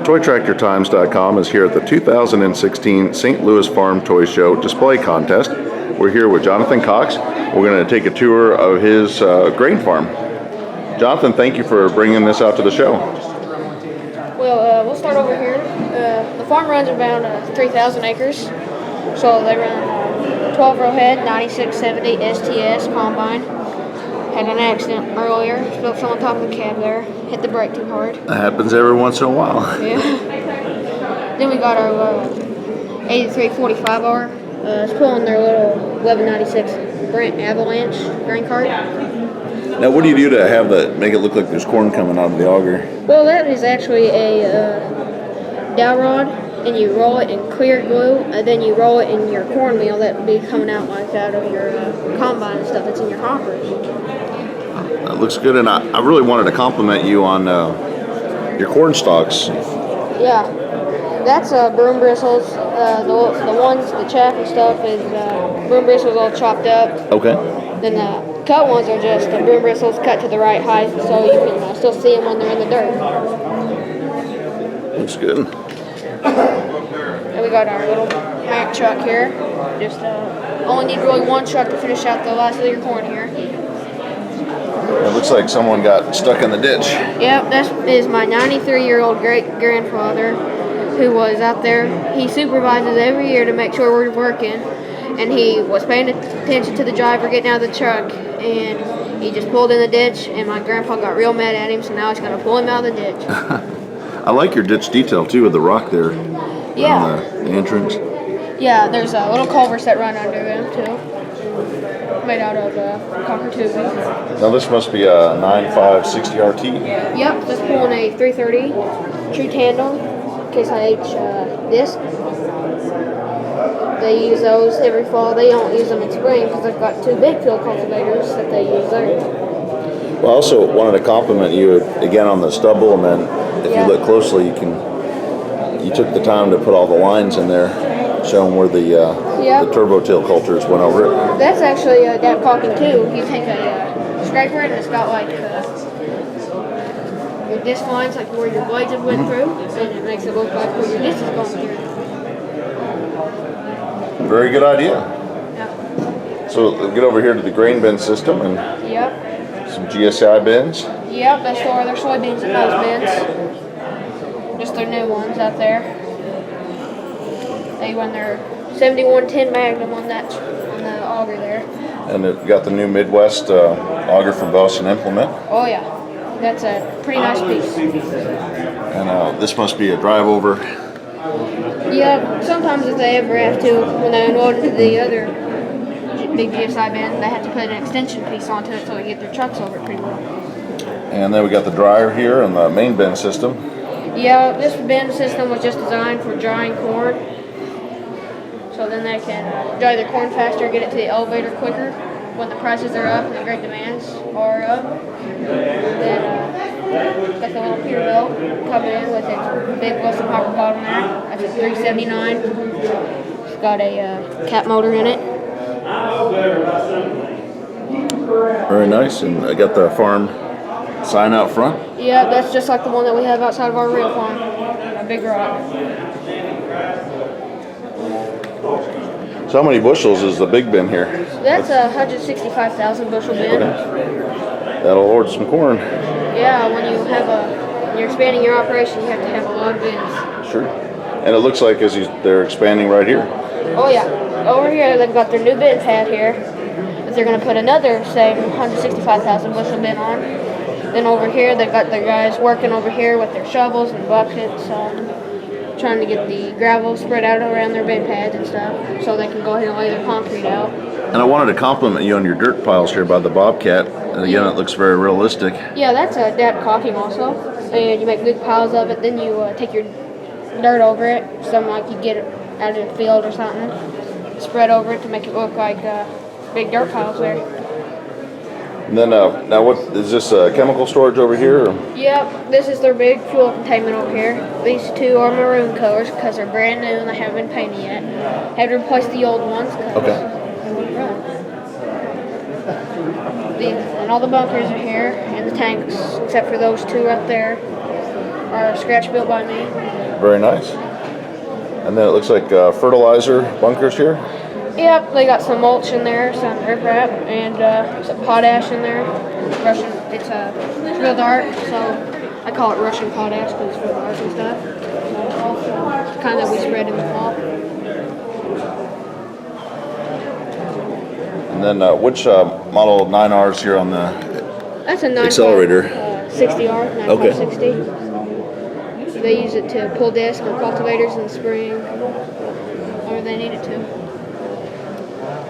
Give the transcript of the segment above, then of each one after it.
ToyTractorTimes.com is here at the 2016 St. Louis Farm Toy Show Display Contest. We're here with Johnathan Cox. We're going to take a tour of his grain farm. Jonathan, thank you for bringing this out to the show. Well, we'll start over here. The farm runs about 3,000 acres. So they run 12 row head, 9670 STS combine. Had an accident earlier, fell on top of the cab there, hit the brake too hard. That happens every once in a while. Yeah. Then we got our 8345R. It's pulling their little 1196 Brent Avalanche grain cart. Now, what do you do to have that, make it look like there's corn coming out of the auger? Well, that is actually a dowel rod, and you roll it in clear glue, and then you roll it in your cornmeal that will be coming out like out of your combine and stuff that's in your hoppers. That looks good, and I really wanted to compliment you on your corn stalks. Yeah, that's broom bristles. The ones, the chaff and stuff is broom bristles all chopped up. Okay. Then the cut ones are just the broom bristles cut to the right height so you can still see them when they're in the dirt. Looks good. And we got our little Mack truck here. Just only need really one truck to finish out the last of your corn here. It looks like someone got stuck in the ditch. Yep, that is my 93-year-old great-grandfather who was out there. He supervises every year to make sure we're working, and he was paying attention to the driver getting out of the truck, and he just pulled in the ditch, and my grandpa got real mad at him, so now he's going to pull him out of the ditch. I like your ditch detail, too, with the rock there. Yeah. On the entrance. Yeah, there's little culverts that run under them, too. Made out of copper tubing. Now this must be a 9560 RT. Yep, just pulling a 330 true tandem Case IH disc. They use those every fall. They don't use them in spring because they've got two big field cultivators that they use there. Well, I also wanted to compliment you again on the stubble, and then if you look closely, you took the time to put all the lines in there, showing where the turbo till cultures went over it. That's actually gap caulking too. You take a scraper and it's got like your disc lines, like where your blades have went through, and it makes it look like where your disc is going through. Very good idea. Yep. So get over here to the grain bin system and some GSI bins. Yep, they store their soybeans in those bins. Just their new ones out there. They run their 7110 Magnum on the auger there. And it got the new Midwest auger from Boston Implement. Oh yeah, that's a pretty nice piece. And this must be a drive over. Yeah, sometimes if they ever have to, when they unload into the other big GSI bin, they have to put an extension piece onto it so they get their trucks over it pretty well. And then we got the dryer here and the main bin system. Yeah, this bin system was just designed for drying corn. So then they can dry their corn faster, get it to the elevator quicker when the prices are up and the great demands are up. Then got the little Peterbilt coming in with its big Wilson hopper bottom there. That's a 379. It's got a cat motor in it. Very nice, and I got the farm sign out front. Yeah, that's just like the one that we have outside of our real farm, a big rock. So how many bushels is the big bin here? That's a 165,000 bushel bin. Okay. That'll hold some corn. Yeah, when you're expanding your operation, you have to have a lot of bins. Sure. And it looks like they're expanding right here. Oh yeah. Over here, they've got their new bin pad here. But they're going to put another, say, 165,000 bushel bin on. Then over here, they've got their guys working over here with their shovels and buckets, trying to get the gravel spread out around their bin pads and stuff, so they can go ahead and lay their concrete out. And I wanted to compliment you on your dirt piles here by the Bobcat. And again, it looks very realistic. Yeah, that's a dab caulking also. And you make big piles of it, then you take your dirt over it, something like you get it out of the field or something, spread over it to make it look like big dirt piles there. And then, now what, is this chemical storage over here? Or? Yep, this is their big fuel containment over here. These two are maroon colors because they're brand new and they haven't been painted yet. Had to replace the old ones because they wouldn't run. And all the bunkers are here and the tanks, except for those two right there, are scratch built by me. Very nice. And then it looks like fertilizer bunkers here. Yep, they got some mulch in there, some riprap, and some potash in there. Russian, it's real dark, so I call it Russian potash because it's real dark and stuff. It's the kind that we spread in the fall. And then which model 9Rs here on the That's a 9 accelerator? 60R, 9560. They use it to pull disc or cultivators in the spring, or they need it to.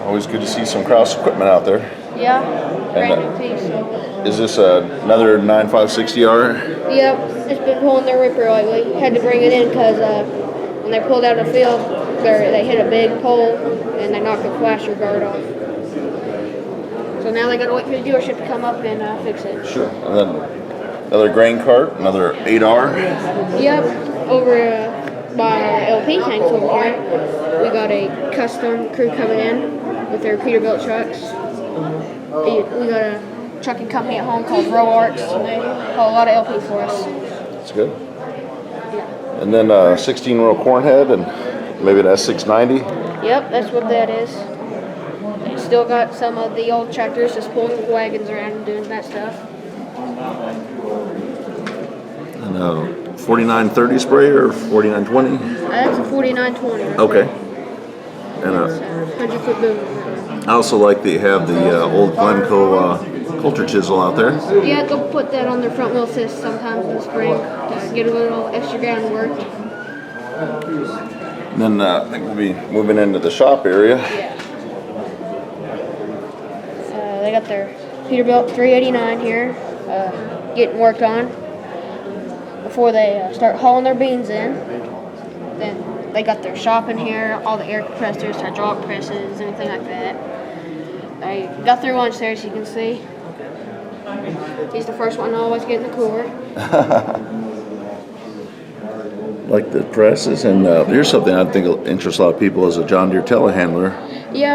Always good to see some Kraus equipment out there. Yeah, brand new piece. Is this another 9560R? Yep, it's been pulling their ripper lately. Had to bring it in because when they pulled out of the field, they hit a big pole and they knocked the flasher guard off. So now they got to wait for the dealership to come up and fix it. Sure. And then another grain cart, another 8R. Yep, over by our LP tanks over here, we got a custom crew coming in with their Peterbilt trucks. We got a trucking company at home called Row Arts, and they haul a lot of LP for us. That's good. And then 16-row corn head and maybe an S690. Yep, that's what that is. They still got some of the old tractors just pulling wagons around and doing that stuff. And a 4930 sprayer or 4920? That's a 4920. Okay. And 100-foot boom. I also like that you have the old Glencoe culture chisel out there. Yeah, they'll put that on their front wheel assist sometimes in the spring to get a little extra ground work. And then I think we'll be moving into the shop area. Yeah. They got their Peterbilt 389 here, getting worked on before they start hauling their beans in. Then they got their shop in here, all the air compressors, hydraulic presses, anything like that. They got their lunch there, as you can see. He's the first one to always get in the cooler. Like the presses, and here's something I think will interest a lot of people is a John Deere Telehandler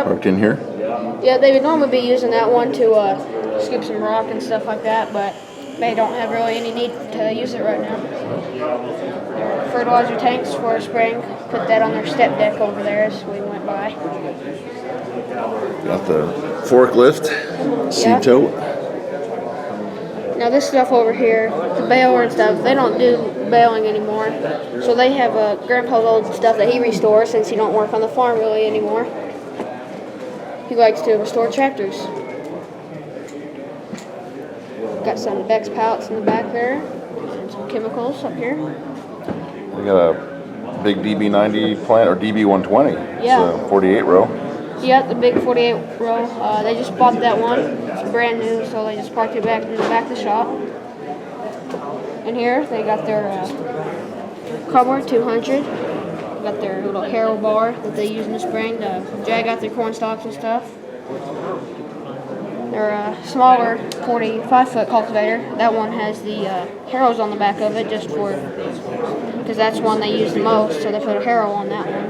parked in here. Yeah, they would normally be using that one to scoop some rock and stuff like that, but they don't have really any need to use it right now. Their fertilizer tanks for spring, put that on their step deck over there as we went by. Got the forklift, seat tote. Now this stuff over here, the baler and stuff, they don't do baling anymore. So they have Grandpa's old stuff that he restores since he don't work on the farm really anymore. He likes to restore tractors. Got some Bex pallets in the back there, and some chemicals up here. We got a big DB90 plant, or DB120. Yeah. It's a 48 row. Yeah, the big 48 row. They just bought that one. It's brand new, so they just parked it back in the back of the shop. And here they got their Cardboard 200. Got their little harrow bar that they use in the spring to drag out their corn stalks and stuff. Their smaller 45-foot cultivator. That one has the harrows on the back of it just for, because that's one they use the most, so they put a harrow on that one.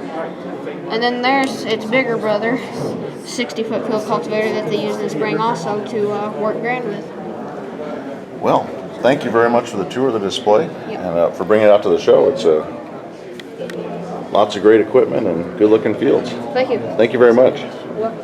And then there's its bigger brother, 60-foot field cultivator that they use in the spring also to work grain with. Well, thank you very much for the tour of the display. Yep. And for bringing it out to the show. It's lots of great equipment and good looking fields. Thank you. Thank you very much. Well.